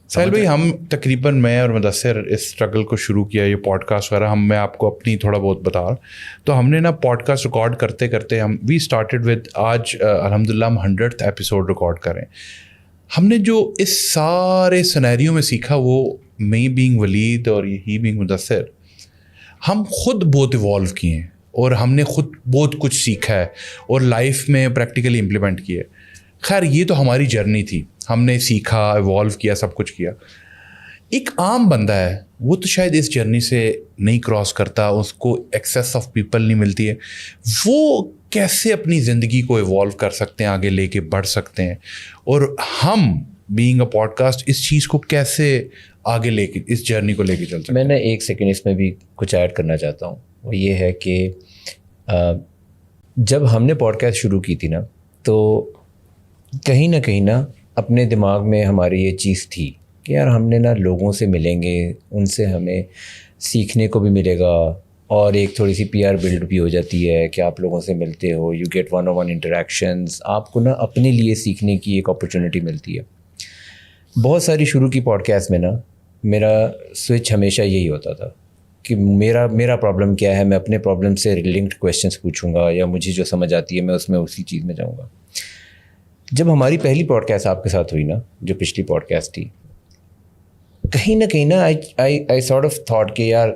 سہیل بھائی ہم تقریباً میں اور مدثر اس اسٹرگل کو شروع کیا یہ پوڈ کاسٹ وغیرہ میں آپ کو اپنی تھوڑا بہت بتا رہا تو ہم نے نا پوڈ کاسٹ ریکارڈ کرتے کرتے وی اسٹارٹیڈ ود آج الحمد للہ ہم 100th ایپیسوڈ ریکارڈ کریں. ہم نے جو اس سارے سنیریو میں سیکھا وہ می بینگ ولید اور ہی بینگ مدثر ہم خود بہت ایوالو کیے ہیں اور ہم نے خود بہت کچھ سیکھا ہے اور لائف میں پریکٹیکلی امپلیمنٹ کیے. خیر یہ تو ہماری جرنی تھی, ہم نے سیکھا ایوالو کیا سب کچھ کیا. ایک عام بندہ ہے وہ تو شاید اس جرنی سے نہیں کراس کرتا, اس کو ایکسیس آف پیپل نہیں ملتی ہے, وہ کیسے اپنی زندگی کو ایوالو کر سکتے ہیں, آگے لے کے بڑھ سکتے ہیں, اور ہم بینگ اے پوڈ کاسٹ اس چیز کو کیسے آگے لے کے اس جرنی کو لے کے چل سکتے ہیں. میں نے ایک سیکنڈ اس میں بھی کچھ ایڈ کرنا چاہتا ہوں, وہ یہ ہے کہ جب ہم نے پوڈ کاسٹ شروع کی تھی نا تو کہیں نہ اپنے دماغ میں ہماری یہ چیز تھی کہ یار ہم نے نا لوگوں سے ملیں گے, ان سے ہمیں سیکھنے کو بھی ملے گا, اور ایک تھوڑی سی PR بلڈ بھی ہو جاتی ہے کہ آپ لوگوں سے ملتے ہو, یو گیٹ 1-on-1 انٹریکشنز, آپ کو نا اپنے لیے سیکھنے کی ایک اپرچونیٹی ملتی ہے. بہت ساری شروع کی پوڈ کاسٹ میں نا میرا سوئچ ہمیشہ یہی ہوتا تھا کہ میرا پرابلم کیا ہے, میں اپنے پرابلم سے لنکڈ کویشچنس پوچھوں گا, یا مجھے جو سمجھ آتی ہے میں اسی چیز میں جاؤں گا. جب ہماری پہلی پوڈ کاسٹ آپ کے ساتھ ہوئی نا, جو پچھلی پوڈ کاسٹ تھی, کہیں نہ آئی سارٹ آف تھاٹ کہ یار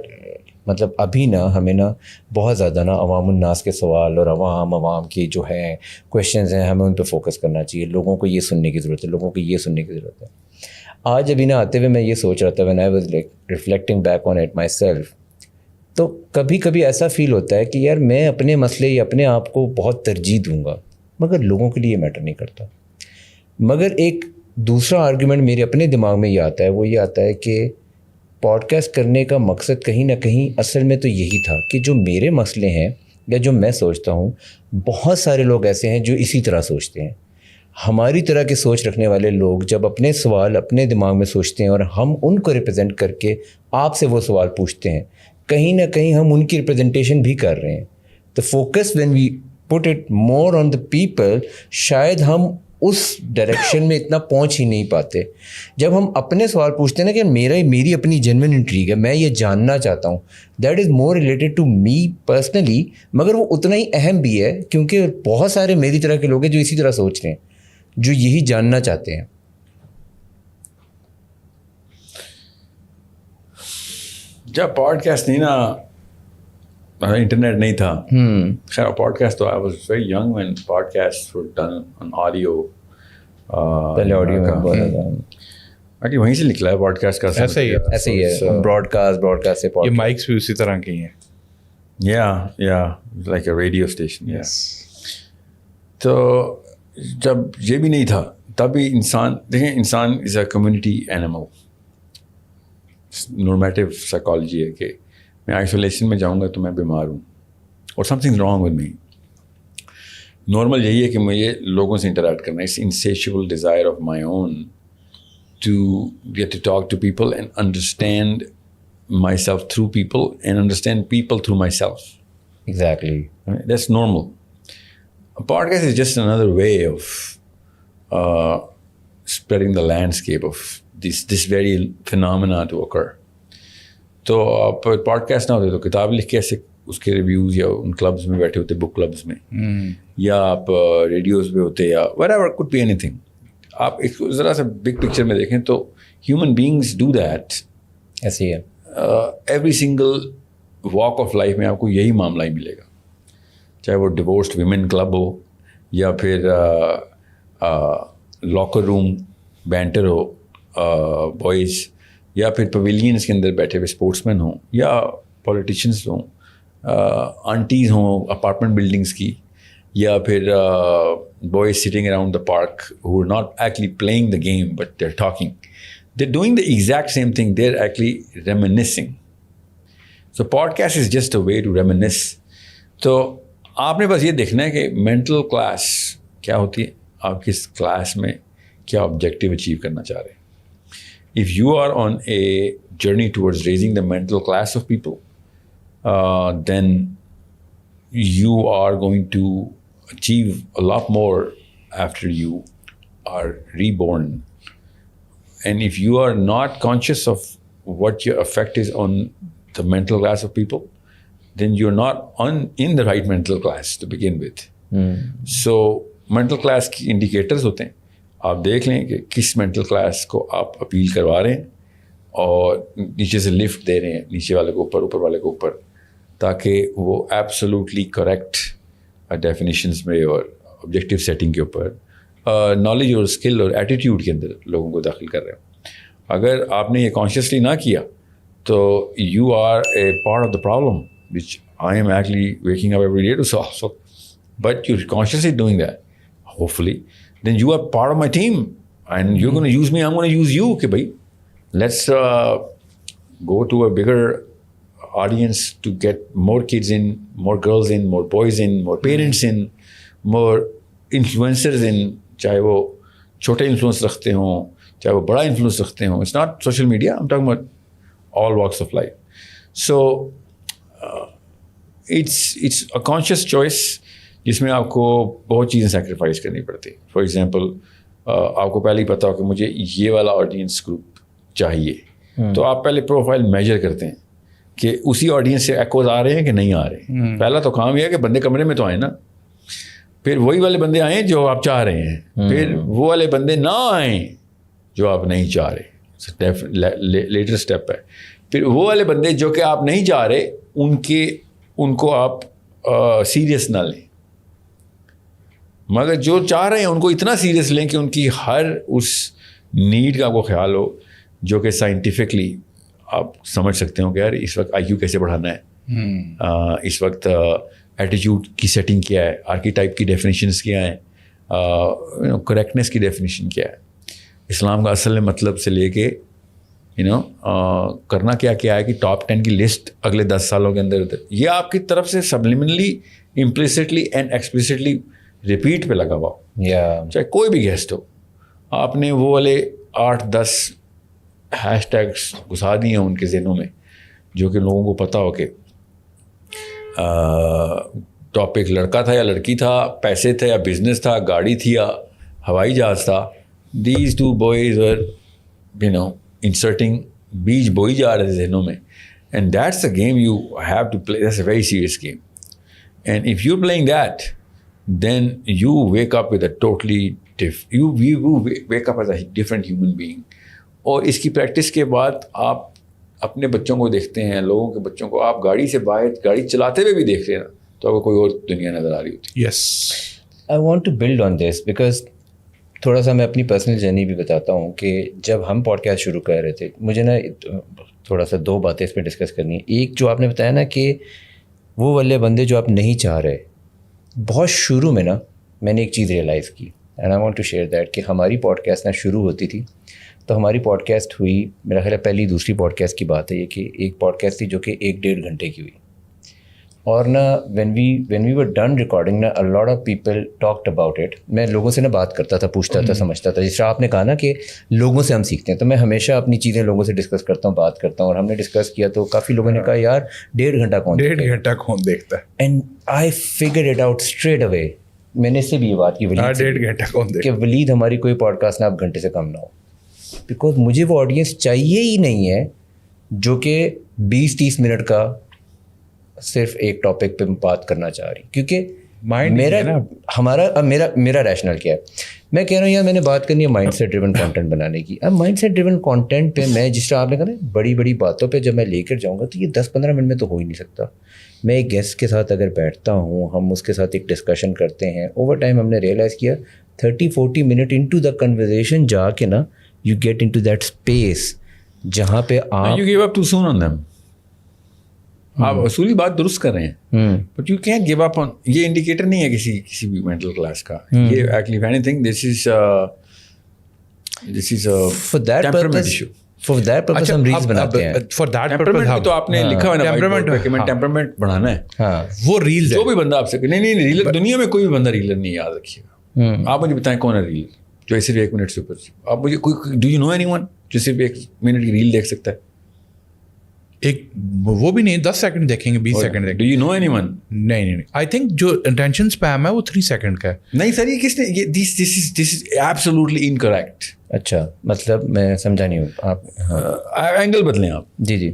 مطلب ابھی نا ہمیں نا بہت زیادہ نا عوام الناس کے سوال اور عوام کی جو ہیں کویشچنز ہیں ہمیں ان پہ فوکس کرنا چاہیے. لوگوں کو یہ سننے کی ضرورت ہے, لوگوں کو یہ سننے کی ضرورت ہے. آج ابھی نا آتے ہوئے میں یہ سوچ رہا تھا when I was like reflecting back on it myself, تو کبھی ایسا فیل ہوتا ہے کہ یار میں اپنے مسئلے یا اپنے آپ کو بہت ترجیح دوں گا مگر لوگوں کے لیے میٹر نہیں کرتا. مگر ایک دوسرا آرگیومنٹ میرے اپنے دماغ میں یہ آتا ہے, وہ یہ آتا ہے کہ پوڈ کاسٹ کرنے کا مقصد کہیں نہ کہیں اصل میں تو یہی تھا کہ جو میرے مسئلے ہیں یا جو میں سوچتا ہوں, بہت سارے لوگ ایسے ہیں جو اسی طرح سوچتے ہیں. ہماری طرح کے سوچ رکھنے والے لوگ جب اپنے سوال اپنے دماغ میں سوچتے ہیں اور ہم ان کو ریپرزینٹ کر کے آپ سے وہ سوال پوچھتے ہیں, کہیں نہ کہیں ہم ان کی ریپرزنٹیشن بھی کر رہے ہیں. تو focus when we put it more on the people, شاید ہم اس ڈائریکشن میں اتنا پہنچ ہی نہیں پاتے. جب ہم اپنے سوال پوچھتے ہیں نا کہ میری اپنی جینوئن انٹریگ ہے, میں یہ جاننا چاہتا ہوں, that is more related to me personally, مگر وہ اتنا ہی اہم بھی ہے کیونکہ بہت سارے میری طرح کے لوگ ہیں جو اسی طرح سوچ رہے ہیں, جو یہی جاننا چاہتے ہیں. جب پوڈ کاسٹ نہیں نا, انٹرنیٹ نہیں تھا, خیر پوڈ کاسٹ تو I was very young when podcast were done on audio. پہلے آڈیو میں باقی وہیں سے نکلا ہے پوڈ کاسٹ کا. ایسے ہی ہے براڈ کاسٹ سے یہ مائکس بھی اسی طرح کی ہیں. یا لائک اے ریڈیو اسٹیشن. تو جب یہ بھی نہیں تھا تبھی انسان دیکھیں, انسان از اے کمیونٹی اینیمل. نورمیٹو سائیکالوجی ہے کہ میں آئسولیشن میں جاؤں گا تو میں بیمار ہوں اور something wrong with me. Normal یہی ہے کہ مجھے لوگوں سے انٹریکٹ کرنا ہے. It's insatiable desire of my own to get to talk to people and understand myself through people and understand people through myself. Exactly, that's normal. Podcast is just another way of spreading the landscape of this very phenomena to occur. تو آپ pod cost نہ ہوتے تو کتاب لکھ کے ایسے اس کے ریویوز یا ان کلبز میں بیٹھے ہوتے, بک کلبز میں, یا آپ ریڈیوز پہ ہوتے, یا whatever, could be anything. آپ ایک ذرا سا بگ پکچر میں دیکھیں تو ہیومن بینگس ڈو دیٹ. ایسے ہی ہے. Every single walk of life میں آپ کو یہی معاملہ ہی ملے گا, چاہے وہ ڈیورسڈ ویمن کلب ہو, یا پھر لاکر روم بینٹر ہو بوائز, یا پھر پویلینس کے اندر بیٹھے ہوئے اسپورٹس مین ہوں, یا پولیٹیشینس ہوں, آنٹیز ہوں اپارٹمنٹ بلڈنگس کی, یا پھر boys sitting around the park who are not actually playing the game but they are talking, they are doing the exact same thing, they are actually reminiscing. So podcast is just a way to reminisce. تو آپ نے بس یہ دیکھنا ہے کہ mental class کیا ہوتی ہے, آپ کس کلاس میں کیا آبجیکٹیو اچیو کرنا چاہ رہے ہیں. If you are on a journey towards raising the mental class of people, then you are going to achieve a lot more after you are reborn and if you are not conscious of what your effect is on the mental class of people, then you're not in the right mental class to begin with. So mental class کی indicators ہوتے ہیں. آپ دیکھ لیں کہ کس mental class کو آپ اپیل کروا رہے ہیں اور نیچے سے لفٹ دے رہے ہیں نیچے والے کو اوپر، اوپر والے کو اوپر، تاکہ وہ ایبسولوٹلی کریکٹ ڈیفینیشنس میں اور آبجیکٹیو سیٹنگ کے اوپر نالج اور اسکل اور ایٹیٹیوڈ کے اندر لوگوں کو داخل کر رہے ہیں. اگر آپ نے یہ کانشیسلی نہ کیا تو you are a part of the problem which I am actually waking up every day to solve. So but you consciously doing that hopefully then you are part of my team and you gonna use me, I am gonna use you کہ بھائی let's go to a bigger audience to get more kids in, more girls in, more boys in, more parents in, more influencers in, چاہے وہ چھوٹے influence رکھتے ہوں چاہے وہ بڑا انفلوئنس رکھتے ہوں. It's not social media, I'm talking about all walks of life. So it's a conscious choice جس میں آپ کو بہت چیزیں سیکریفائز کرنی پڑتی. فار ایگزامپل آپ کو پہلے ہی پتا ہو کہ مجھے یہ والا آڈینس گروپ چاہیے, تو آپ پہلے پروفائل میجر کرتے ہیں کہ اسی آڈینس سے ایکوز آ رہے ہیں کہ نہیں آ رہے ہیں. پہلا تو کام یہ ہے کہ بندے کمرے میں تو آئیں نا, پھر وہی والے بندے آئیں جو آپ چاہ رہے ہیں, پھر وہ والے بندے نہ آئیں جو آپ نہیں چاہ رہے, لیٹر اسٹیپ ہے. پھر وہ والے بندے جو کہ آپ نہیں چاہ رہے ان کو آپ سیریس نہ لیں, مگر جو چاہ رہے ہیں ان کو اتنا سیریس لیں کہ ان کی ہر اس نیڈ کا آپ کو خیال ہو, جو کہ سائنٹیفکلی آپ سمجھ سکتے ہو کہ یار اس وقت آئی کیو کیسے بڑھانا ہے, اس وقت ایٹیچیوڈ کی سیٹنگ کیا ہے, آرکیٹائپ کی ڈیفینیشنس کیا ہیں, کریکٹنیس کی ڈیفینیشن کیا ہے, اسلام کا اصل مطلب سے لے کے کرنا کیا کیا ہے کہ ٹاپ 10 کی لسٹ اگلے 10 سالوں کے اندر یہ آپ کی طرف سے سبلیمنلی امپلیسٹلی اینڈ ایکسپلیسٹلی ریپیٹ پہ لگا ہوا ہو, چاہے کوئی بھی گیسٹ ہو. آپ نے وہ والے 8-10 ہیش ٹیگس گھسا دیے ہیں ان کے ذہنوں میں, جو کہ لوگوں کو پتہ ہو کہ ٹاپک لڑکا تھا یا لڑکی تھا, پیسے تھے یا بزنس تھا, گاڑی تھی یا ہوائی جہاز تھا. These two boys were inserting بیج بوئی جا رہے تھے ذہنوں میں, and that's a game you have to play, that's a very serious game. And if you playing that then you wake up with a totally you wake up as a different human being. اور اس کی practice کے بعد آپ اپنے بچوں کو دیکھتے ہیں, لوگوں کے بچوں کو آپ گاڑی سے باہر گاڑی چلاتے ہوئے بھی دیکھ رہے ہیں, تو آپ کو کوئی اور دنیا نظر آ رہی ہوتی. Yes, I want to build on this because تھوڑا سا میں اپنی پرسنل جرنی بھی بتاتا ہوں کہ جب ہم پوڈ کاسٹ شروع کر رہے تھے, مجھے نا تھوڑا سا 2 باتیں اس پہ ڈسکس کرنی ہے. ایک جو آپ نے بتایا نا کہ وہ والے بندے جو آپ نہیں چاہ رہے, بہت شروع میں نا میں نے ایک چیز ریئلائز کی, and I want to share that, کہ ہماری پوڈ کاسٹ نا شروع ہوتی تھی تو ہماری پوڈ کاسٹ ہوئی, میرا خیال ہے پہلی دوسری پوڈ کاسٹ کی بات ہے یہ, کہ ایک پوڈ کاسٹ تھی جو کہ 1-1.5 گھنٹے کی ہوئی, اور نا when we were done recording نا a lot of people talked about it. میں لوگوں سے نا بات کرتا تھا, پوچھتا تھا, سمجھتا تھا. جس طرح آپ نے کہا نا کہ لوگوں سے ہم سیکھتے ہیں, تو میں ہمیشہ اپنی چیزیں لوگوں سے ڈسکس کرتا ہوں, بات کرتا ہوں. اور ہم نے ڈسکس کیا تو کافی لوگوں نے کہا یار 1.5 گھنٹہ کون دیکھتا ہے, and I figure it out straight away. میں نے اس سے بھی یہ بات کی ولید 1.5 گھنٹہ کون دیکھتا کہ ولید ہماری کوئی پوڈ کاسٹ نا آپ گھنٹے سے کم نہ ہو, بیکاز مجھے وہ آڈینس چاہیے ہی نہیں ہے جو کہ 20-30 منٹ کا صرف ایک ٹاپک پہ بات کرنا چاہ رہی. کیونکہ میرا ریشنل کیا ہے, میں کہہ رہا ہوں یار میں نے بات کرنی ہے مائنڈ سیٹ ڈریون کانٹینٹ بنانے کی. اب مائنڈ سیٹ ڈریون کانٹینٹ پہ میں جس طرح آپ نے کہا نا بڑی بڑی باتوں پہ جب میں لے کر جاؤں گا تو یہ 10-15 منٹ میں تو ہو ہی نہیں سکتا. میں ایک گیسٹ کے ساتھ اگر بیٹھتا ہوں, ہم اس کے ساتھ ایک ڈسکشن کرتے ہیں, اوور ٹائم ہم نے ریئلائز کیا 30-40 منٹ انٹو دا کنورزیشن جا کے نا you get into that space جہاں پہ آپ you give up too soon on them. آپ اصولی بات درست کر رہے ہیں, but you can't give up on. یہ انڈیکیٹر نہیں ہے کسی بھی مینٹل کلاس کا. یہ actually any thing this is for that purpose, for that purpose ہم ریلز بناتے ہیں. فار دیٹ پرپز تو آپ نے لکھا ہے نا کہ میں ٹیمپرمنٹ بڑھانا ہے. ہاں وہ ریلز, جو بھی بندہ آپ سے نہیں ریلر, دنیا میں کوئی بھی بندہ ریلر نہیں, یاد رکھیے گا. آپ مجھے بتائیں کون ہے ریلر جو صرف 1 منٹ سے اوپر. آپ مجھے کوئی do you know anyone جو صرف 1 منٹ کی ریل دیکھ سکتا ہے؟ ایک وہ بھی نہیں 10 سیکنڈ دیکھیں گے 20 سیکنڈ دیکھیں do you know anyone? نہیں آئی تھنک جو اٹینشن اسپیم ہے وہ 3 سیکنڈ کا ہے. نہیں سر، یہ کس نے دس از ایبسولوٹلی انکریکٹ. اچھا مطلب میں سمجھا نہیں ہوں آپ. اینگل بدلیں آپ. جی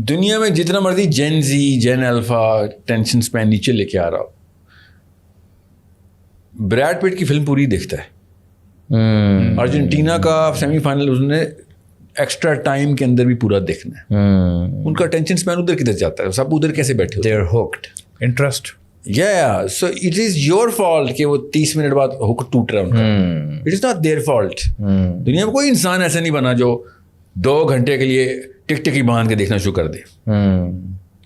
دنیا میں جتنا مرضی جین زی جین الفا ٹینشن اسپین نیچے لے کے آ رہا ہو، بریڈ پٹ کی فلم پوری دیکھتا ہے. ارجنٹینا کا سیمی فائنل اس نے ایکسٹرا ٹائم کے اندر بھی پورا دیکھنا ہے. ان کا ٹینشن اسپین ادھر کدھر جاتا ہے، سب ادھر کیسے بیٹھے ہوتے ہیں. They are hooked. Interest. So it is your fault کہ وہ 30 منٹ بعد ہک ٹوٹ رہا ہے ان کا. It is not their fault. دنیا میں کوئی انسان ایسا نہیں بنا جو 2 گھنٹے کے لیے ٹک ٹکی باندھ کے دیکھنا شروع کر دے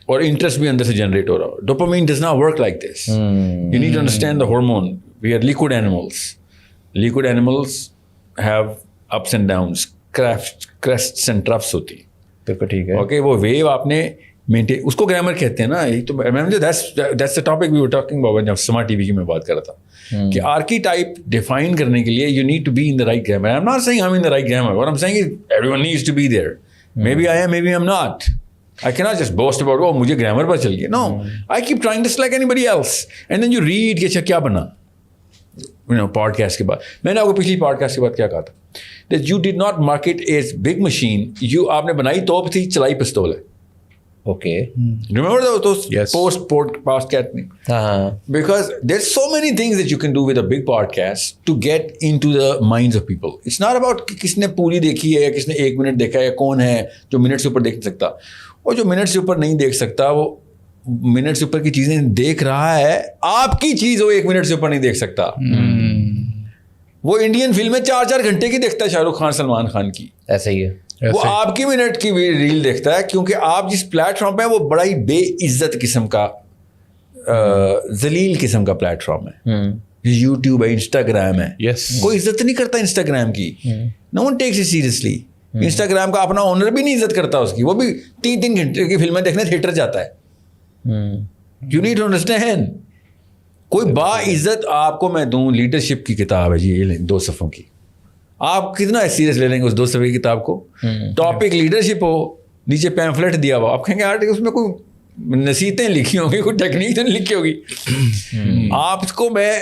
اور انٹرسٹ بھی اندر سے جنریٹ ہو رہا ہو. Dopamine does not work like this. You need to understand the hormone. We are liquid animals. Liquid animals have ups and downs, crests and troughs ہوتی ہیں. بالکل ٹھیک ہے. اوکے، وہ ویو آپ نے مینٹین، اس کو گرامر کہتے ہیں نا. یہی تو that's the topic we were talking about جب اسمارٹ ٹی وی کی میں بات کر رہا تھا کہ آرکی ٹائپ ڈیفائن کرنے کے لیے you need to be in the right grammar. I am not saying I am in the right grammar. What I am saying is everyone needs to be there. Maybe I am, maybe I am not. I cannot just boast about, oh, مجھے grammar پر چل گیا. No, I keep trying just like anybody else. And then you read کہ اچھا کیا بنا. Pod cost کے بعد میں نے آپ کو پچھلی پوڈ کاسٹ کے بعد کیا کہا تھا that you did not market a big machine. آپ نے بنائی توپ تھی، چلائی پستول ہے. اوکے. Remember those post-podcast میں؟ ہاں. Because there's so many things that you can do with a big podcast to get into the minds of people. It's not about کس نے پوری دیکھی ہے یا کس نے 1 منٹ دیکھا ہے، کون ہے جو منٹ سے اوپر دیکھ سکتا. اور جو منٹ سے اوپر نہیں دیکھ سکتا وہ منٹ سے اوپر کی چیزیں دیکھ رہا ہے. آپ کی چیز وہ 1 منٹ سے اوپر نہیں دیکھ سکتا. وہ انڈین فلمیں 4 گھنٹے کی دیکھتا ہے، شاہ رخ خان، سلمان خان کی. ایسا ہی ہے. وہ آپ کی منٹ کی ریل دیکھتا ہے کیونکہ آپ جس پلیٹ فارم پہ وہ بڑا ہی بے عزت قسم کا ذلیل قسم کا پلیٹ فارم ہے. یوٹیوب ہے، انسٹاگرام ہے. کوئی عزت نہیں کرتا انسٹاگرام کی. No one takes it seriously. Instagram کا اپنا اونر بھی نہیں عزت کرتا اس کی. وہ بھی 3 گھنٹے کی فلمیں دیکھنے تھیٹر جاتا ہے. You need to understand. کوئی با عزت آپ کو میں دوں. لیڈرشپ کی کتاب ہے جی، یہ 2 صفحوں کی. آپ کتنا سیریس لے لیں گے اس 2 صفحے کی کتاب کو؟ ٹاپک لیڈرشپ ہو، نیچے پیمفلٹ دیا ہوا، آپ کہیں گے یار اس میں کوئی نصیحتیں لکھی ہوں گی، کوئی ٹیکنیک تو نہیں لکھی ہوگی. آپ کو میں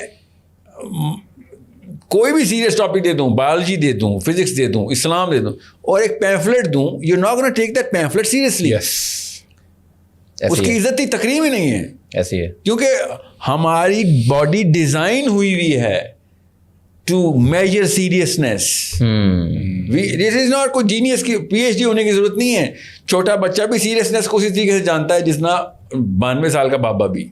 کوئی بھی سیریس ٹاپک دے دوں، بایولوجی دے دوں، فزکس دے دوں، اسلام دے دوں اور ایک پیمفلٹ دوں، you not gonna take that pamphlet seriously. اس کی عزت کی تقریب ہی نہیں ہے. ایسی ہے کیونکہ ہماری باڈی ڈیزائن ہوئی ہے to major seriousness. This is not کوئی جینیس کی PhD ہونے کی ضرورت نہیں ہے. چھوٹا بچہ بھی سیریسنیس کو اسی طریقے سے جانتا ہے جتنا 92 سال کا بابا بھی،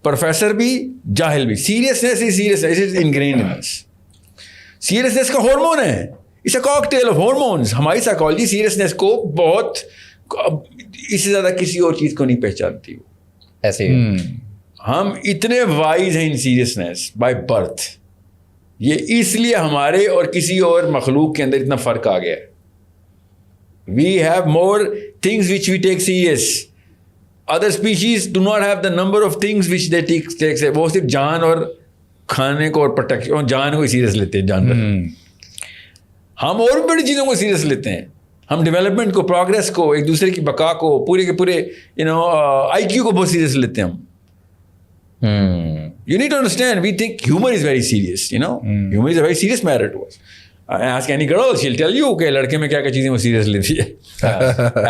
پروفیسر بھی، جاہل بھی. Seriousness is seriousness is ingrained in us. Seriousness کا ہارمون ہے. It's a cocktail of hormones. ہماری سائیکالوجی سیریسنیس کو بہت، اس سے زیادہ کسی اور چیز کو نہیں پہچانتی. ایسے ہم اتنے وائز ہیں ان سیریسنیس بائی برتھ. یہ اس لیے ہمارے اور کسی اور مخلوق کے اندر اتنا فرق آ گیا ہے. We have more things which we take serious. Other species do not have the number of things which they take. وہ صرف جان اور کھانے کو اور پروٹیکشن اور جان کو سیریس لیتے ہیں. جانور ہم اور بھی بڑی چیزوں کو سیریس لیتے ہیں. ہم ڈیولپمنٹ کو، پروگریس کو، ایک دوسرے کی بقا کو، پورے کے پورے IQ کو بہت سیریس لیتے ہیں ہم. You need to understand, we think humor is very serious, humor is a very serious matter to us. Ask any girl, she'll tell you کہ لڑکے میں کیا کیا چیزیں وہ سیریس لیتی ہے.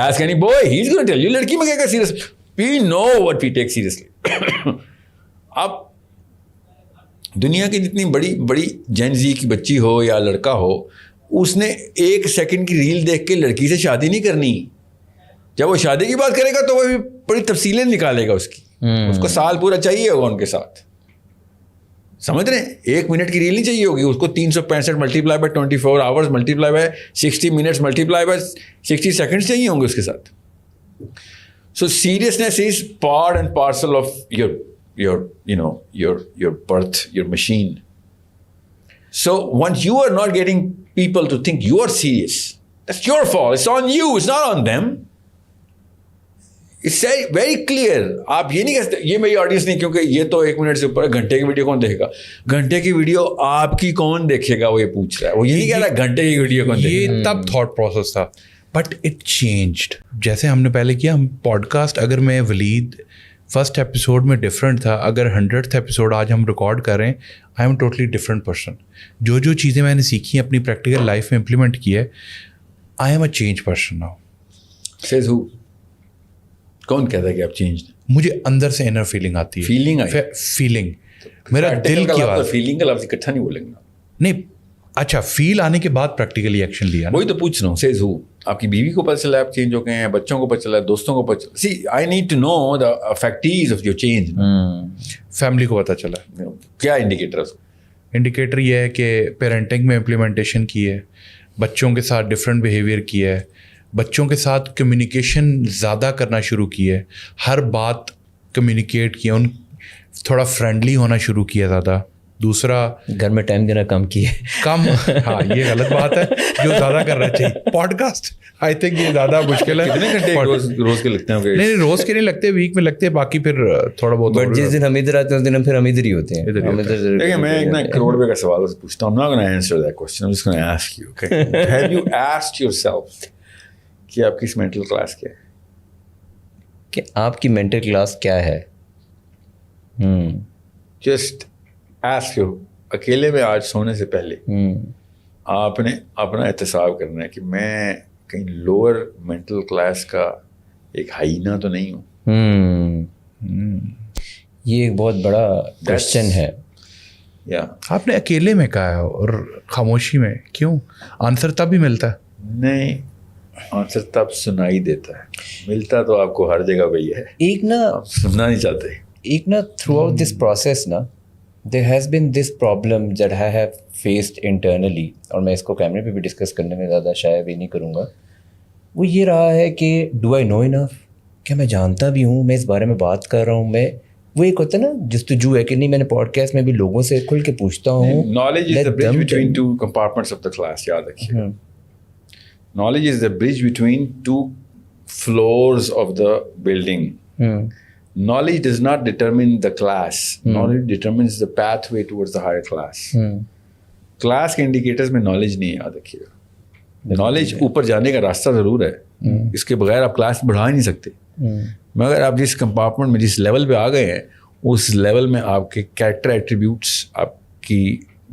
Ask any boy, he's going to tell you لڑکی میں کیا کیا serious. We know what we take seriously. اب دنیا کی جتنی بڑی جین زی کی بچی ہو یا لڑکا ہو، اس نے 1 سیکنڈ کی ریل دیکھ کے لڑکی سے شادی نہیں کرنی. جب وہ شادی کی بات کرے گا تو وہ بھی بڑی تفصیلیں نکالے گا اس کی. اس کو سال پورا چاہیے ہوگا ان کے ساتھ. سمجھ رہے ہیں؟ 1 منٹ کی ریل نہیں چاہیے ہوگی اس کو. 365 multiply by 24 hours multiply by 60 minutes multiply by 60 seconds چاہیے ہوں گے اس کے ساتھ. So seriousness is part and parcel of your birth, your machine. So once you are not getting people to think you are serious, that's your fault. It's on you, it's not on them. It's very clear. آپ یہ نہیں کہتے یہ میری audience نہیں، کیونکہ یہ تو 1 منٹ سے اوپر گھنٹے کی ویڈیو کون دیکھے گا. گھنٹے کی ویڈیو آپ کی کون دیکھے گا وہ یہ پوچھ رہا ہے. وہ یہ نہیں کہہ رہا گھنٹے کی ویڈیو کون دیکھے گا. یہ تب تھاٹ پروسیس تھا بٹ اٹ چینجڈ. جیسے ہم نے پہلے کیا, ہم پوڈ کاسٹ, اگر میں ولید فرسٹ ایپیسوڈ میں ڈفرینٹ تھا, اگر 100th ایپیسوڈ آج ہم ریکارڈ کر رہے ہیں, I am totally different person. جو چیزیں میں نے سیکھی ہیں اپنی پریکٹیکل لائف میں امپلیمنٹ کی ہے, I am a change person now. Says who, کون کہتا ہے کہ آپ چینج؟ مجھے اندر سے انر فیلنگ آتی ہے. فیلنگ میرا دل کی بات. فیلنگ کا لفظ اکٹھا نہیں بولیں گے نہیں, اچھا فیل آنے کے بعد پریکٹیکلی ایکشن لیا. وہی تو پوچھ رہا ہوں. سیز ہو, آپ کی بیوی کو پتہ چلا آپ چینج ہو گئے ہیں, بچوں کو پتہ چلا, دوستوں کو پتہ چلا. See I need to know the factors of your change. Family کو پتہ چلا. کیا انڈیکیٹر؟ انڈیکیٹر یہ ہے کہ پیرنٹنگ میں امپلیمنٹیشن کی ہے, بچوں کے ساتھ ڈفرینٹ بیہیویئر کیا ہے, بچوں کے ساتھ کمیونیکیشن زیادہ کرنا شروع کی ہے, ہر بات کمیونیکیٹ کیا, ان تھوڑا فرینڈلی ہونا شروع کیا زیادہ. دوسرا, گھر میں ٹائم دینا کم کیے. کم, ہاں یہ غلط بات ہے, جو زیادہ کرنا چاہیے. پوڈ کاسٹ آئی تھنک یہ زیادہ مشکل ہے. کتنے گھنٹے روز کے لگتے ہیں؟ نہیں روز کے نہیں لگتے, ویک میں لگتے ہیں, باقی پھر تھوڑا بہت. بٹ جس دن ہم ادھر آتے ہیں اس دن ہم پھر ہم ادھر ہی ہوتے ہیں. دیکھیں میں ایک نا کروڑ روپے کا سوال پوچھتا ہوں. I'm not going to answer that question. I'm just going to ask you. Okay? Have you asked yourself کہ آپ کی مینٹل کلاس کیا ہے؟ کہ آپ کی مینٹل کلاس کیا ہے؟ Just ask you. اکیلے میں آج سونے سے پہلے آپ نے اپنا احتساب کرنا ہے کہ میں کہیں لوور مینٹل کلاس کا ایک ہائینا تو نہیں ہوں. یہ ایک بہت بڑا کوشچن ہے. یا آپ نے اکیلے میں کہا ہے اور خاموشی میں کیوں؟ آنسر تب ہی ملتا ہے. نہیں, آنسر تب سنائی دیتا ہے, ملتا تو آپ کو ہر جگہ وہی ہے. ایک نا سننا نہیں چاہتے. ایک نا تھرو آؤٹ دس پروسیس نا there has been this problem that I have faced internally, اور میں اس کو کیمرے پہ بھی ڈسکس کرنے میں زیادہ شاید بھی نہیں کروں گا. وہ یہ رہا ہے کہ ڈو آئی نو انف, کیا میں جانتا بھی ہوں, میں اس بارے میں بات کر رہا ہوں. میں وہ ایک ہوتا ہے نا جستجو ہے کہ نہیں, میں نے پوڈ کاسٹ میں بھی لوگوں سے کھل کے پوچھتا ہوں. Knowledge is the bridge between two compartments of the class. یاد رکھیے, knowledge is the bridge between two floors of the building. Knowledge does not determine the class. Knowledge determines the pathway towards the higher class. Class کے indicators میں knowledge نہیں, یاد رکھیے گا. Knowledge اوپر جانے کا راستہ ضرور ہے, اس کے بغیر آپ کلاس بڑھا ہی نہیں سکتے. مگر آپ جس کمپارٹمنٹ میں جس لیول پہ آ گئے ہیں, اس لیول میں آپ کے کریکٹر ایٹریبیوٹس, آپ کی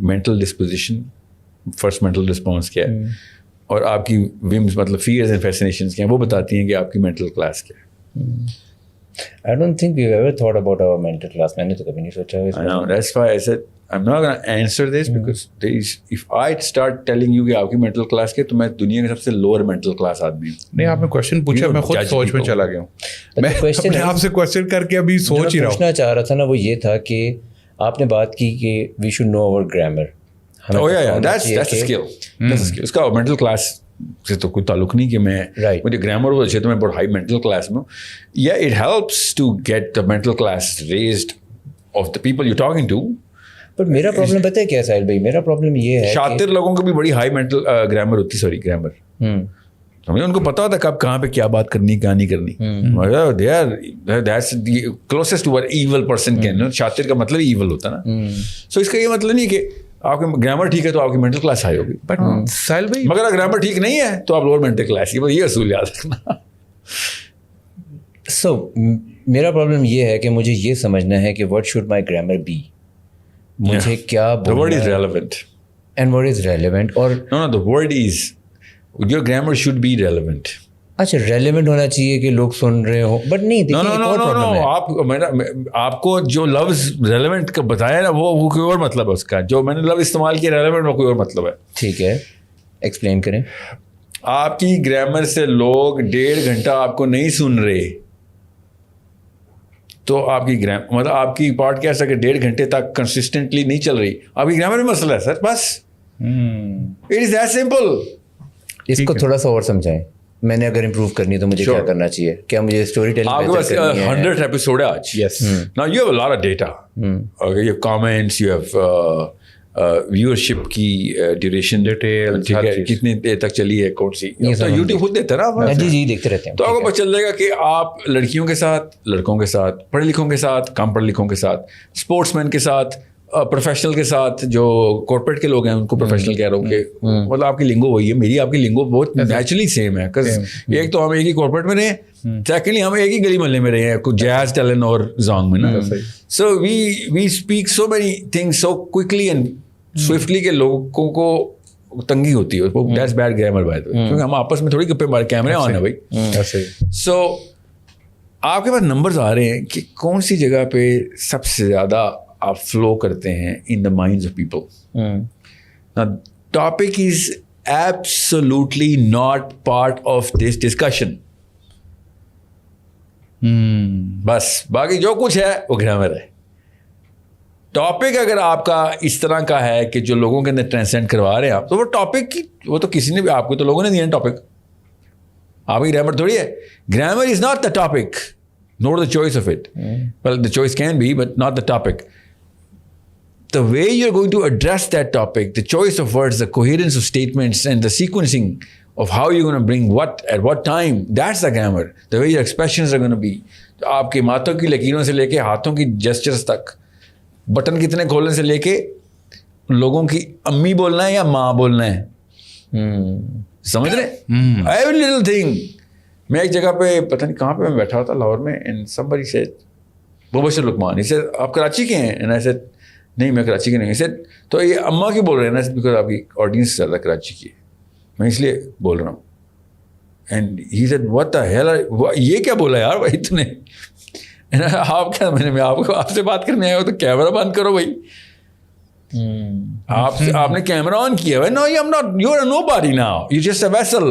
mental disposition, first mental response کیا ہے, اور آپ کی ومز مطلب فیئرز اینڈ فیسنیشنز کیا ہیں, وہ بتاتی ہیں کہ آپ کی مینٹل کلاس کیا ہے. I don't think we've ever thought about our mental class. میں نے تو کبھی نہیں سوچا. I know, that's why I said I'm not going to answer this because if I start telling you کہ آپ کی mental class کیا, تو میں دنیا کے سب سے lower mental class آدمی ہوں. نہیں, آپ نے کوشچن پوچھا, میں خود سوچ میں چلا گیا ہوں. میں اپنے آپ سے کوشچن کر کے ابھی سوچ ہی رہا ہوں. پوچھنا چاہ رہا تھا نا وہ یہ تھا کہ آپ نے بات کی کہ we should know our grammar. Oh yeah, that's a skill. That's a skill. اس کا mental class سے تو کوئی تعلق نہیں کہ میں مجھے گرامر ہو اچھے تو میں بہت ہائی مینٹل کلاس میں ہوں. یا it helps to get the mental class raised of the people you talking to. But میرا پرابلم پتہ ہے کیا ساحل بھائی, میرا پرابلم یہ ہے شاطر لوگوں کو بھی بڑی ہائی مینٹل گرامر ہوتی, سوری گرامر, ان کو پتا ہوتا ہے کب کہاں پہ کیا بات کرنی کہاں نہیں کرنی. Closest to evil person can. شاطر کا مطلب ایول ہوتا ہے نا. سو اس کا یہ مطلب نہیں کہ آپ کی گرامر ٹھیک ہے تو آپ کی مینٹل کلاس ہائی ہوگی. بٹ ساحل بھائی, مگر اگر گرامر ٹھیک نہیں ہے تو آپ لوور مینٹل کلاس کی, یہ اصول یاد رکھنا. سو میرا پرابلم یہ ہے کہ مجھے یہ سمجھنا ہے کہ what should my grammar be, مجھے کیا the word is relevant and what is relevant. اور no the word is your grammar should be relevant. اچھا ریلیونٹ ہونا چاہیے کہ لوگ سن رہے ہوں, بٹ نہیں دیکھیے آپ کو جو لفظ ریلیونٹ کا بتایا نا وہ کوئی اور مطلب ہے اس کا, جو میں نے لفظ استعمال کیا ریلیونٹ وہ کوئی اور مطلب ہے. ٹھیک ہے, ایکسپلین کریں. آپ کی گرامر سے لوگ 1.5 گھنٹہ آپ کو نہیں سن رہے تو آپ کی مطلب آپ کی پوڈ کاسٹ اگر 1.5 گھنٹے تک کنسسٹنٹلی نہیں چل رہی, آپ کی گرامر میں مسئلہ ہے سر, بس. It is that simple. اس کو تھوڑا سا اور سمجھائیں. میں نے اگر امپروو کرنی ہے تو مجھے کیا کرنا چاہیے؟ کیا مجھے اسٹوری ٹیلنگ آپ کے پاس 100 ایپیسوڈ ہے آج. Yes, now you have a lot of data, you have comments, you have viewership کی ڈیوریشن, ڈیٹیل, کتنی دیر تک چلی ہے, کون سی, یوٹیوب خود دیتا ہے نا. جی دیکھتے رہتے ہیں. تو آپ کو پتہ چل جائے گا کہ آپ لڑکیوں کے ساتھ, لڑکوں کے ساتھ, پڑھے لکھوں کے ساتھ, کم پڑھے لکھوں کے ساتھ, اسپورٹس مین کے ساتھ, پروفیشنل کے ساتھ جو کارپوریٹ کے لوگ ہیں ان کو پروفیشنل کہہ رہا ہوں کہ مطلب آپ کی لنگو وہی ہے, میری آپ کی لنگو بہت نیچرلی سیم ہے. ایک تو ہم ایک ہی کارپوریٹ میں رہے ہیں, سیکنڈلی ہم ایک ہی گلی محلے میں رہے ہیں, کچھ جیز ٹیلن اور زانگ میں نا. So we speak so many things so quickly and swiftly کہ لوگوں کو تنگی ہوتی ہے. That's bad grammar by the way, کیونکہ ہم آپس میں تھوڑی گپے مارے, کیمرے آن ہے بھائی. سو آپ کے پاس نمبرز آ رہے ہیں کہ کون سی جگہ پہ سب سے زیادہ آپ فلو کرتے ہیں in the minds of people. Topic is absolutely not part of this discussion. بس باقی جو کچھ ہے وہ گرامر ہے. ٹاپک اگر آپ کا اس طرح کا ہے کہ جو لوگوں کے اندر ٹرانسلینٹ کروا رہے ہیں آپ, تو وہ ٹاپک کی وہ تو کسی نے بھی, آپ کو تو لوگوں نے دیا ٹاپک, آپ کی گرامر تھوڑی ہے. Grammar is not the topic nor the choice of it. Well, the choice can be, but not the topic. The way you're going to address that topic, the choice of words, the coherence of statements, and the sequencing of how you're going to bring what at what time, that's the grammar. The way your expressions are going to be. آپ کے ماتھوں کی لکیروں سے لے کے ہاتھوں کی gestures تک, button کتنے کھولنے سے لے کے لوگوں کی امی بولنا ہے یا ماں بولنا ہے, سمجھ رہے ہیں, every little thing. میں ایک جگہ پہ پتہ نہیں کہاں پہ میں بیٹھا تھا لاہور میں, and somebody said, Mubashir Luqman, he said آپ کراچی کے ہیں, اینڈ I said نہیں میں کراچی کے نہیں. he said تو یہ اماں کی بول رہے ہیں نا, بیکاز آپ کی آڈینس زیادہ کراچی کی ہے, میں اس لیے بول رہا ہوں. And he said what the hell, یہ کیا بولا یار بھائی تم نے, آپ کیا, میں آپ سے بات کرنے آیا ہو تو کیمرہ بند کرو بھائی. آپ نے کیمرہ آن کیا ہے. No, you are nobody now, you're just a vessel.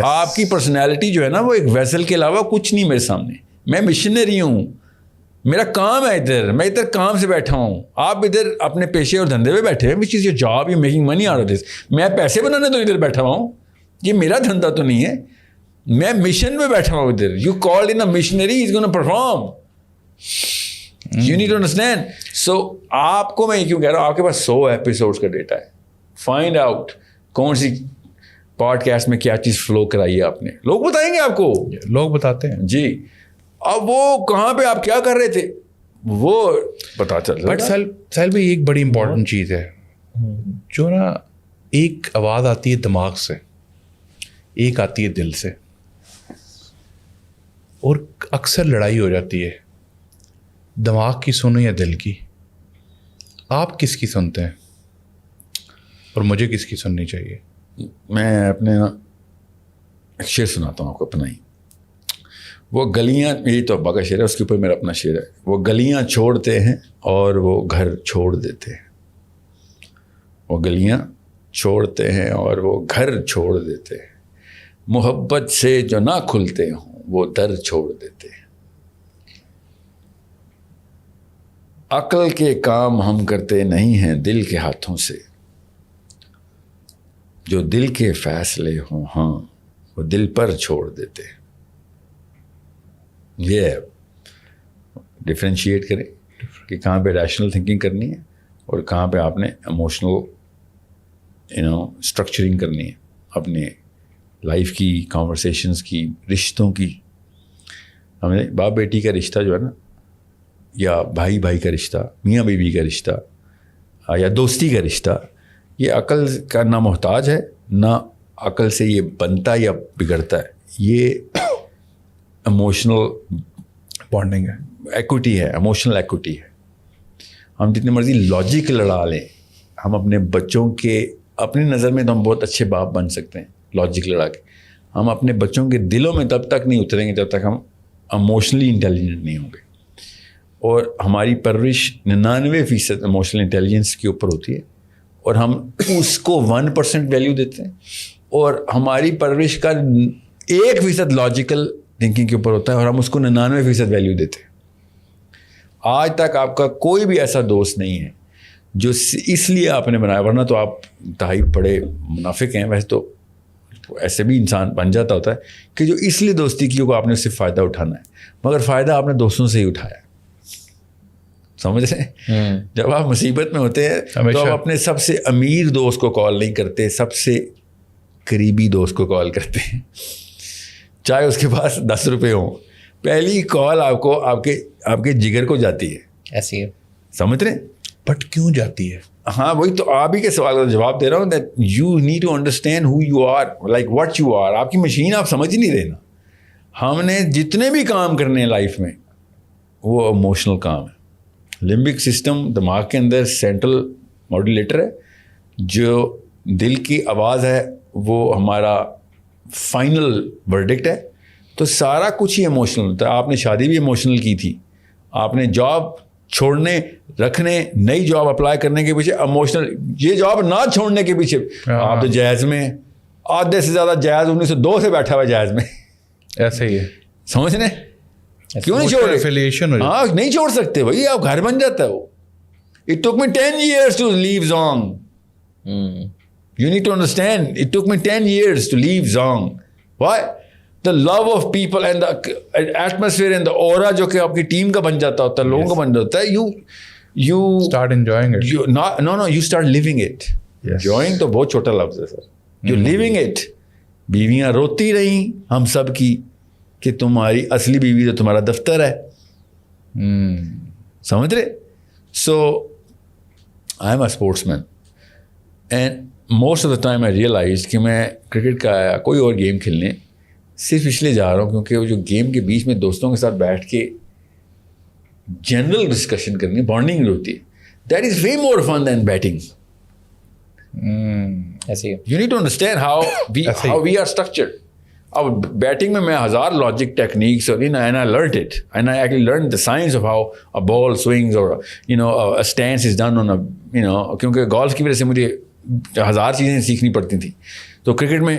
آپ کی پرسنالٹی جو ہے نا وہ ایک ویسل کے علاوہ کچھ نہیں میرے سامنے. میں مشنری ہوں, میرا کام ہے ادھر, میں ادھر کام سے بیٹھا ہوں, آپ ادھر اپنے پیشے اور دھندے پہ بیٹھے ہیں, which is your job, you making money out of this. میں پیسے بنانے تو ادھر بیٹھا ہوا ہوں, یہ میرا دھندا تو نہیں ہے, میں مشن پہ بیٹھا ہوا ہوں ادھر. You called in a machinery is gonna perform, you need to understand. So آپ کو میں یہ کیوں کہہ رہا ہوں, آپ کے پاس 100 ایپیسوڈس کا ڈیٹا ہے, فائنڈ آؤٹ کون سی پوڈ کاسٹ میں کیا چیز فلو کرائی ہے آپ نے. لوگ بتائیں گے آپ کو, لوگ بتاتے ہیں جی. اب وہ کہاں پہ آپ کیا کر رہے تھے وہ پتا چل رہا ہے. بٹ سہیل بھائی ایک بڑی امپورٹنٹ چیز ہے جو نا, ایک آواز آتی ہے دماغ سے, ایک آتی ہے دل سے, اور اکثر لڑائی ہو جاتی ہے دماغ کی سنو یا دل کی. آپ کس کی سنتے ہیں اور مجھے کس کی سننی چاہیے؟ میں اپنے ایک شعر سناتا ہوں آپ کو اپنا ہی. وہ گلیاں, یہی تو ابا کا شعر ہے, اس کے اوپر میرا اپنا شعر ہے. وہ گلیاں چھوڑتے ہیں اور وہ گھر چھوڑ دیتے ہیں. وہ گلیاں چھوڑتے ہیں اور وہ گھر چھوڑ دیتے ہیں. محبت سے جو نہ کھلتے ہوں وہ در چھوڑ دیتے ہیں. عقل کے کام ہم کرتے نہیں ہیں دل کے ہاتھوں سے. جو دل کے فیصلے ہوں ہاں وہ دل پر چھوڑ دیتے ہیں. یہ ڈفرینشیٹ کریں کہ کہاں پہ ریشنل تھنکنگ کرنی ہے اور کہاں پہ آپ نے ایموشنل اسٹرکچرنگ کرنی ہے اپنے لائف کی, کانورسیشنز کی, رشتوں کی. ہمیں باپ بیٹی کا رشتہ جو ہے نا, یا بھائی بھائی کا رشتہ, میاں بیوی کا رشتہ, یا دوستی کا رشتہ, یہ عقل کا نہ محتاج ہے, نہ عقل سے یہ بنتا یا بگڑتا ہے. یہ ایموشنل بانڈنگ ہے, ایکوٹی ہے, ایموشنل ایکوٹی ہے. ہم جتنے مرضی لاجک لڑا لیں, ہم اپنے بچوں کے, اپنی نظر میں تو ہم بہت اچھے باپ بن سکتے ہیں لاجک لڑا کے. ہم اپنے بچوں کے دلوں میں تب تک نہیں اتریں گے جب تک ہم ایموشنلی انٹیلیجنٹ نہیں ہوں گے. اور ہماری پرورش 99% ایموشنل انٹیلیجنس کے اوپر ہوتی ہے, اور ہم اس کو 1% ویلیو دیتے ہیں, اور ہماری پرورش کا 1% لاجیکل تھنکنگ کے اوپر ہوتا ہے, اور ہم اس کو 99% ویلیو دیتے ہیں. آج تک آپ کا کوئی بھی ایسا دوست نہیں ہے جو اس لیے آپ نے بنایا, ورنہ تو آپ انتہائی بڑے منافق ہیں. ویسے تو ایسے بھی انسان بن جاتا ہوتا ہے کہ جو اس لیے دوستی کی کو آپ نے اس سے فائدہ اٹھانا ہے, مگر فائدہ آپ نے دوستوں سے ہی اٹھایا. سمجھ رہے ہیں؟ جب آپ مصیبت میں ہوتے ہیں تو آپ اپنے سب سے امیر دوست کو کال نہیں کرتے, سب سے قریبی دوست کو کال کرتے ہیں, چاہے اس کے پاس 10 روپے ہوں. پہلی کال آپ کو آپ کے جگر کو جاتی ہے. ایسی ہے, سمجھ رہے ہیں؟ بٹ کیوں جاتی ہے؟ ہاں وہی تو آپ ہی کے سوال کا جواب دے رہا ہوں that you need to understand who you are like what you are. آپ کی مشین آپ سمجھ ہی نہیں رہے نا. ہم نے جتنے بھی کام کرنے ہیں لائف میں وہ ایموشنل کام ہے. لمبک سسٹم دماغ کے اندر سینٹرل ماڈولیٹر ہے, جو دل کی آواز ہے وہ ہمارا فائنل ورڈکٹ ہے. تو سارا کچھ ہی ایموشنل ہوتا ہے. آپ نے شادی بھی ایموشنل کی تھی, آپ نے جاب چھوڑنے رکھنے نئی جاب اپلائی کرنے کے پیچھے ایموشنل, یہ جاب نہ چھوڑنے کے پیچھے آپ تو جائز میں آدھے سے زیادہ جائز 1902 سے بیٹھا ہوا جائز میں. ایسے ہی ہے, سمجھ رہے کیوں نہیں چھوڑ ایفیلیشن ہو جاتی. ہاں نہیں چھوڑ سکتے بھائی, آپ گھر بن جاتا ہے وہ. It took me 10 years to leave Zong. You need to understand, it took me 10 years to leave Zong. Why? The love of people and the atmosphere and the aura جو کہ آپ کی ٹیم کا بن جاتا ہوتا ہے, لوگوں کا بن جاتا ہے, you start enjoying it. No, you start living it. Enjoying تو بہت چھوٹا لفظ ہے سر. You're living it. بیویاں روتی رہیں ہم سب کی کہ تمہاری اصلی بیوی تو تمہارا دفتر ہے. سمجھ رہے؟ So I am a sportsman and most of the time I realized کہ میں کرکٹ کا یا کوئی اور گیم کھیلنے صرف اس لیے جا رہا ہوں کیونکہ وہ جو گیم کے بیچ میں دوستوں کے ساتھ بیٹھ کے جنرل ڈسکشن کرنی, بانڈنگ ہوتی ہے, that is way more fun than betting. You need to understand how we are structured. اب بیٹنگ میں 1000 لاجک ٹیکنیکس اور and I learned it and I actually learned the science of how a ball swings or a stance is done on a کیونکہ golf کی وجہ سے مجھے 1000 چیزیں سیکھنی پڑتی تھیں. تو کرکٹ میں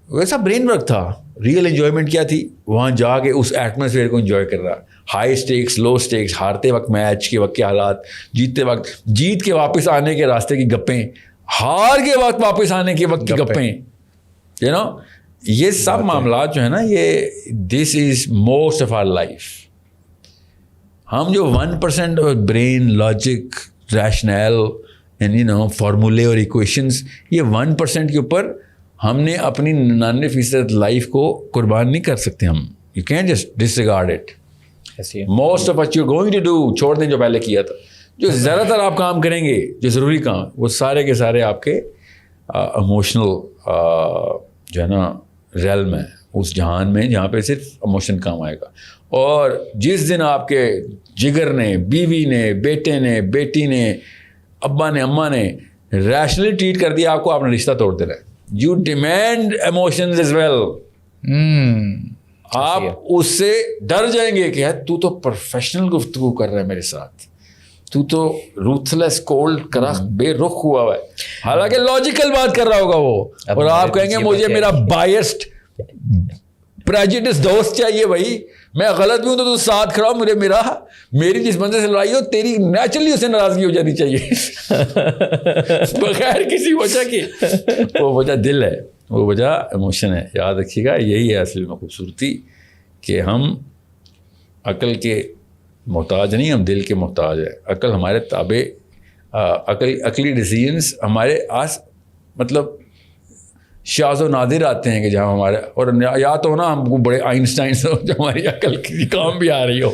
ویسا برین ورک تھا. ریئل انجوائمنٹ کیا تھی, وہاں جا کے اس ایٹماسفیئر کو انجوائے کر رہا. ہائی اسٹیکس, لو اسٹیکس, ہارتے وقت میچ کے وقت کے حالات, جیتتے وقت, جیت کے واپس آنے کے راستے کی گپیں, ہار کے وقت واپس آنے کے وقت کی گپیں, یہ سب معاملات جو ہے نا, یہ this is most of our life. ہم جو 1% برین, لاجک, ریشنل اینڈ فارمولے اور ایکویشنس, یہ 1% کے اوپر ہم نے اپنی 99% لائف کو قربان نہیں کر سکتے ہم. You can just disregard it. Most of what you going to do, چھوڑ دیں جو پہلے کیا تھا. جو زیادہ تر آپ کام کریں گے, جو ضروری کام, وہ سارے کے سارے آپ کے ایموشنل جو ہے نا ریلم ہے, اس جہان میں جہاں پہ صرف ایموشن کام آئے گا. اور جس دن آپ کے جگر نے, بیوی نے, بیٹے نے, بیٹی نے, ابا نے, اماں نے ریشنلی ٹریٹ کر دیا آپ کو, آپ نے رشتہ توڑ دینا ہے. You demand emotions as well. آپ اس سے ڈر جائیں گے کہ تو تو پروفیشنل گفتگو کر رہا ہے میرے ساتھ, تو تو روتھلیس, کولڈ, کرخت, بے رخ ہوا ہے, حالانکہ لاجیکل بات کر رہا ہوگا وہ. اور آپ کہیں گے مجھے میرا بائسڈ پریجڈس دوست چاہیے بھائی, میں غلط بھی ہوں تو ساتھ کھڑا ہوں, میری جس بندے سے لڑائی ہو تیری نیچرلی اسے ناراضگی ہو جانی چاہیے بغیر کسی وجہ کی. وہ وجہ دل ہے, وہ وجہ ایموشن ہے. یاد رکھیے گا, یہی ہے اصل میں خوبصورتی, کہ ہم عقل کے محتاج نہیں, ہم دل کے محتاج ہیں. عقل ہمارے تابع, عقلی ڈیسیجنس ہمارے مطلب شاذ و نادر آتے ہیں کہ جہاں ہمارے, اور یا تو نا ہم کو بڑے آئنسٹائنس ہو جو ہماری عقل کسی کام بھی آ رہی ہو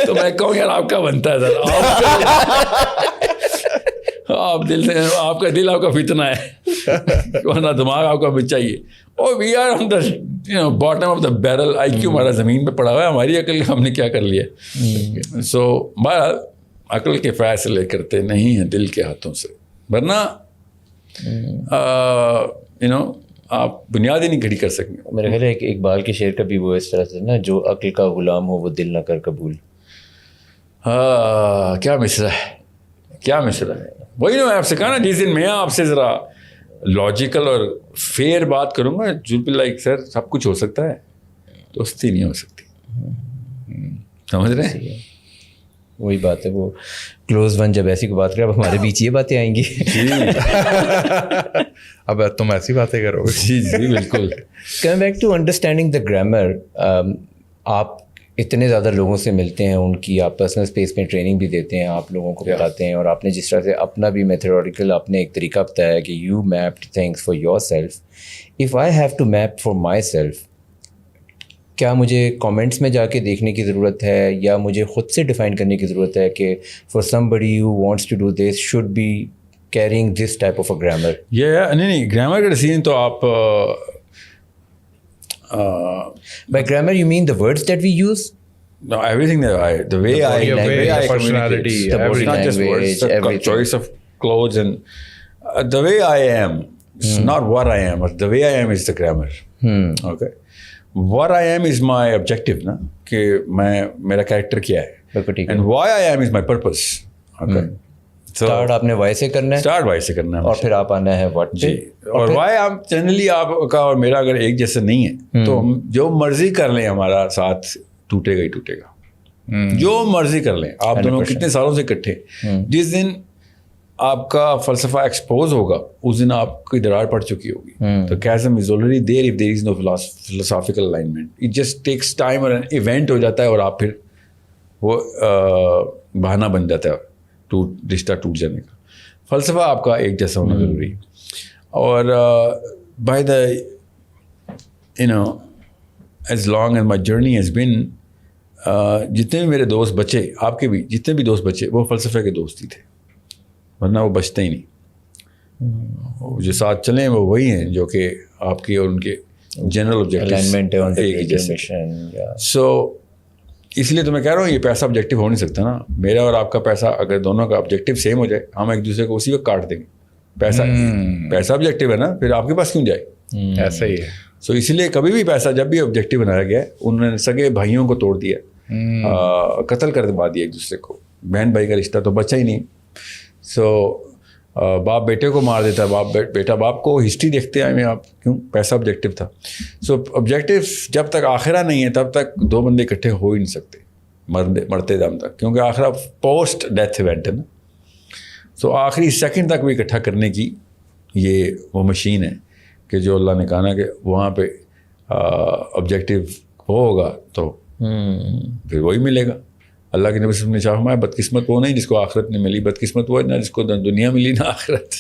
تو میں کہوں یار آپ کا بنتا ہے سر, آپ دل سے, آپ کا دل آپ کا فتنہ ہے, ورنہ دماغ آپ کا بھی چاہیے. اور we are on the bottom of the barrel. IQ ہمارا زمین پہ پڑا ہوا ہے, ہماری عقل ہم نے کیا کر لیا. سو بہرحال عقل کے فیصلے کرتے نہیں ہیں دل کے ہاتھوں سے, ورنہ آپ بنیاد ہی نہیں کھڑی کر سکیں. میرا خیال ہے کہ اقبال کے شعر کا بھی وہ اس طرح سے نا, جو عقل کا غلام ہو وہ دل نہ کر قبول. کیا مصرع ہے, کیا مصرع ہے. وہی نا میں آپ سے کہا نا, جس دن میں آپ سے ذرا لاجیکل اور فیئر بات کروں گا, جو بھی لائک سر سب کچھ ہو سکتا ہے, دوستی نہیں ہو سکتی. سمجھ رہے ہیں, وہی بات ہے, وہ کلوز ون جب ایسی کو بات کرے, اب ہمارے بیچ یہ باتیں آئیں گی. اب تم ایسی باتیں کرو گے. جی جی بالکل. Come back to understanding the grammar, آپ اتنے زیادہ لوگوں سے ملتے ہیں, ان کی آپ پرسنل اسپیس میں ٹریننگ بھی دیتے ہیں, آپ لوگوں کو بتاتے ہیں, اور آپ نے جس طرح سے اپنا بھی میتھڈوریکل آپ نے ایک طریقہ بتایا کہ you mapped things for yourself. If I have to map for myself, کیا مجھے کامنٹس میں جا کے دیکھنے کی ضرورت ہے یا مجھے خود سے ڈیفائن کرنے کی ضرورت ہے کہ for somebody who wants to do this should be caring this type of a grammar? یہ نہیں گرامر کا ڈیسیجن تو آپ by grammar you mean the words that we use? No, everything the way I personality, communicate. It's not just words, the choice of clothes and the way I am. It's not what I am, but the way I am is the grammar. Okay. What I am is my objective, na? کہ میں میرا character کیا ہے. And why I am is my purpose. Okay. Start آپ نے Y سے کرنا ہے. اسٹارٹ وائی سے کرنا ہے. اور پھر آپ آنا ہے واٹ. جی. اور وائی آپ جنرلی آپ کا اور میرا اگر ایک جیسا نہیں ہے تو ہم جو مرضی کر لیں ہمارا ساتھ ٹوٹے گا ہی ٹوٹے گا. جو مرضی کر لیں آپ دونوں کتنے سالوں سے اکٹھے. جس دن آپ کا فلسفہ ایکسپوز ہوگا اس دن آپ کی درار پڑ چکی ہوگی. تو chasm is already there if there is no philosophical alignment. It just takes time اور ایونٹ ہو جاتا ہے اور آپ پھر وہ بہانہ بن جاتا ہے رشتہ ٹوٹ جانے کا. فلسفہ آپ کا ایک جیسا ہونا ضروری. اور by the as long as my journey has been جتنے بھی میرے دوست بچے آپ کے بھی جتنے بھی دوست بچے وہ فلسفے کے دوست ہی تھے ورنہ وہ بچتے ہی نہیں. جو ساتھ چلیں وہ وہی ہیں جو کہ آپ کی اور ان کے جنرل آبجیکٹو. سو اس لیے تو میں کہہ رہا ہوں یہ پیسہ آبجیکٹو ہو نہیں سکتا نا. میرا اور آپ کا پیسہ اگر دونوں کا آبجیکٹو سیم ہو جائے ہم ایک دوسرے کو اسی وقت کاٹ دیں گے. پیسہ آبجیکٹو ہے نا پھر آپ کے پاس کیوں جائے. ایسا ہی ہے. سو اسی لیے کبھی بھی پیسہ جب بھی آبجیکٹو بنایا گیا انہوں نے سگے بھائیوں کو توڑ دیا, قتل کر دبا دیا ایک دوسرے کو. بہن بھائی کا رشتہ تو بچا ہی نہیں. سو باپ بیٹے کو مار دیتا ہے, بیٹا باپ کو. ہسٹری دیکھتے آئے میں آپ کیوں پیسہ آبجیکٹو تھا. سو آبجیکٹو جب تک آخرہ نہیں ہے تب تک دو بندے اکٹھے ہو ہی نہیں سکتے مرتے دم تک, کیونکہ آخرہ پوسٹ ڈیتھ ایونٹ ہے نا. سو آخری سیکنڈ تک بھی اکٹھا کرنے کی یہ وہ مشین ہے کہ جو اللہ نے کہا نا کہ وہاں پہ آبجیکٹیو وہ ہوگا تو پھر وہی ملے گا. اللہ کے نبی صلی اللہ علیہ وسلم نے فرمایا بدقسمت وہ نہیں جس کو آخرت نہیں ملی, بدقسمت وہ نہ جس کو دنیا ملی نہ آخرت.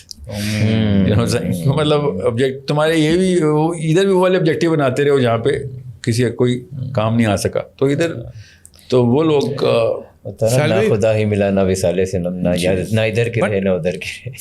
مطلب آبجیکٹ تمہارے یہ بھی ادھر بھی وہ والے آبجیکٹیو بناتے رہے ہو جہاں پہ کسی کا کوئی کام نہیں آ سکا تو ادھر تو وہ لوگ نہ خدا ہی ملا نہ وصال صنم, نہ ادھر کے رہے نہ ادھر کے رہے.